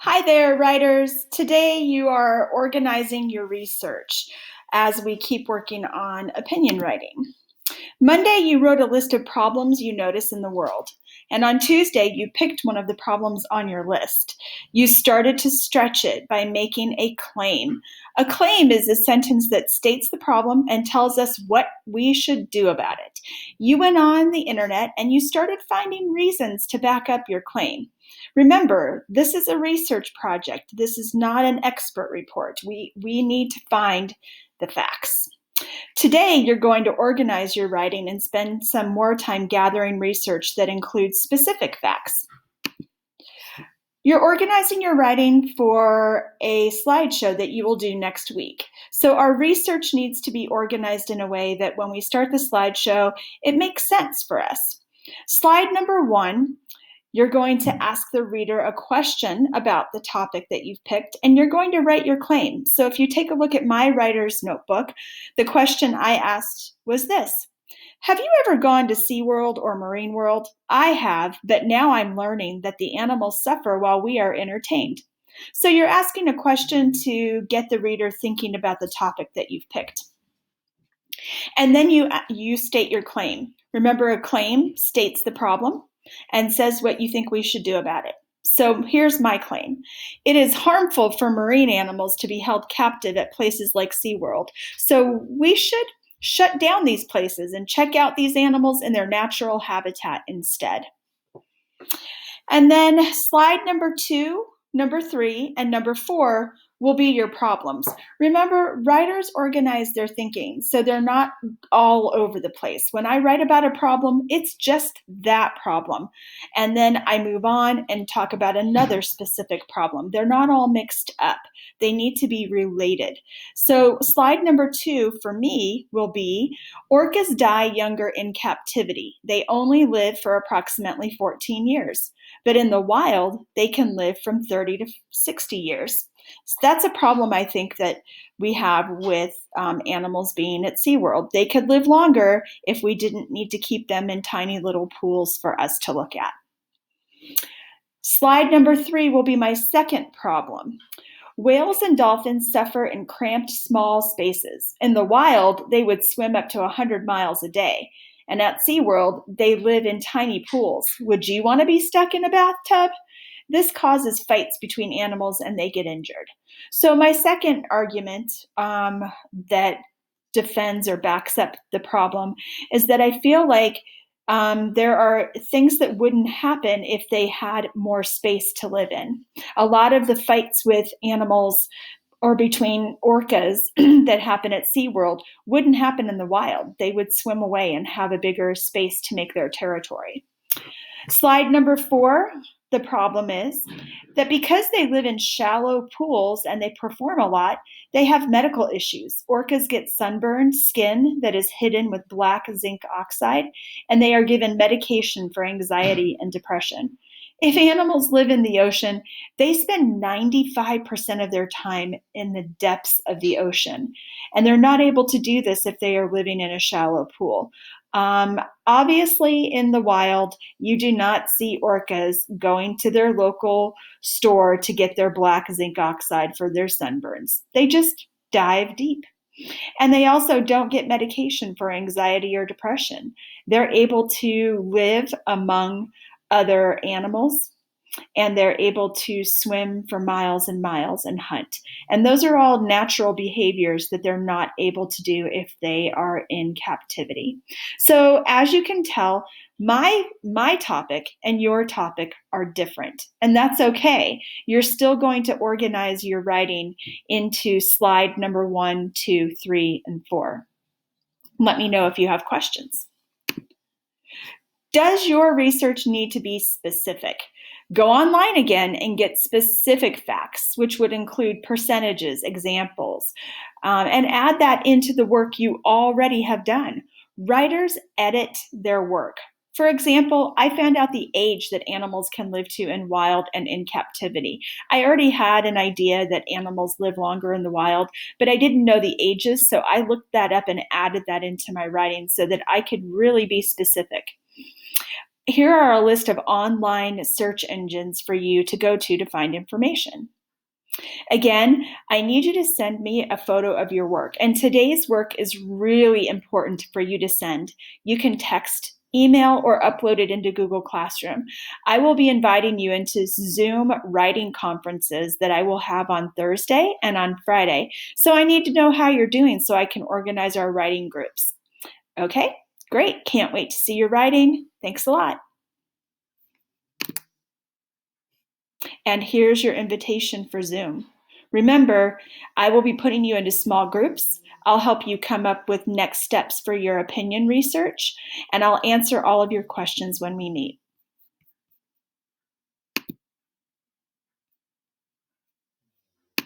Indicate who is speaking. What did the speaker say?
Speaker 1: Hi there, writers. Today you are organizing your research as we keep working on opinion writing. Monday, you wrote a list of problems you notice in the world. And on Tuesday, you picked one of the problems on your list. You started to stretch it by making a claim. A claim is a sentence that states the problem and tells us what we should do about it. You went on the internet and you started finding reasons to back up your claim. Remember, this is a research project. This is not an expert report. We need to find the facts. Today, you're going to organize your writing and spend some more time gathering research that includes specific facts. You're organizing your writing for a slideshow that you will do next week. So our research needs to be organized in a way that when we start the slideshow, it makes sense for us. Slide number 1, you're going to ask the reader a question about the topic that you've picked, and you're going to write your claim. So if you take a look at my writer's notebook, the question I asked was this: have you ever gone to SeaWorld or Marine World? I have, but now I'm learning that the animals suffer while we are entertained. So you're asking a question to get the reader thinking about the topic that you've picked. And then you state your claim. Remember, a claim states the problem and says what you think we should do about it. So here's my claim. It is harmful for marine animals to be held captive at places like SeaWorld. So we should shut down these places and check out these animals in their natural habitat instead. And then slide number 2, number 3, and number 4 will be your problems. Remember, writers organize their thinking, so they're not all over the place. When I write about a problem, it's just that problem. And then I move on and talk about another specific problem. They're not all mixed up. They need to be related. So slide number 2 for me will be, orcas die younger in captivity. They only live for approximately 14 years. But in the wild, they can live from 30 to 60 years. So that's a problem I think that we have with animals being at SeaWorld. They could live longer if we didn't need to keep them in tiny little pools for us to look at. Slide number 3 will be my second problem. Whales and dolphins suffer in cramped, small spaces. In the wild, they would swim up to 100 miles a day. And at SeaWorld, they live in tiny pools. Would you want to be stuck in a bathtub? This causes fights between animals and they get injured. So my second argument that defends or backs up the problem is that I feel like there are things that wouldn't happen if they had more space to live in. A lot of the fights with animals or between orcas that happen at SeaWorld wouldn't happen in the wild. They would swim away and have a bigger space to make their territory. Slide number 4, the problem is that because they live in shallow pools and they perform a lot, they have medical issues. Orcas get sunburned skin that is hidden with black zinc oxide, and they are given medication for anxiety and depression. If animals live in the ocean, they spend 95% of their time in the depths of the ocean, and they're not able to do this if they are living in a shallow pool. Obviously, in the wild, you do not see orcas going to their local store to get their black zinc oxide for their sunburns. They just dive deep. And they also don't get medication for anxiety or depression. They're able to live among other animals, and they're able to swim for miles and miles and hunt. And those are all natural behaviors that they're not able to do if they are in captivity. So as you can tell, my topic and your topic are different, and that's okay. You're still going to organize your writing into slide number 1, 2, 3, and 4. Let me know if you have questions. Does your research need to be specific? Go online again and get specific facts, which would include percentages, examples, and add that into the work you already have done. Writers edit their work. For example, I found out the age that animals can live to in wild and in captivity. I already had an idea that animals live longer in the wild, but I didn't know the ages, so I looked that up and added that into my writing so that I could really be specific. Here are a list of online search engines for you to go to find information. Again, I need you to send me a photo of your work. And today's work is really important for you to send. You can text, email, or upload it into Google Classroom. I will be inviting you into Zoom writing conferences that I will have on Thursday and on Friday. So I need to know how you're doing so I can organize our writing groups. Okay, great. Can't wait to see your writing. Thanks a lot. And here's your invitation for Zoom. Remember, I will be putting you into small groups. I'll help you come up with next steps for your opinion research, and I'll answer all of your questions when we meet.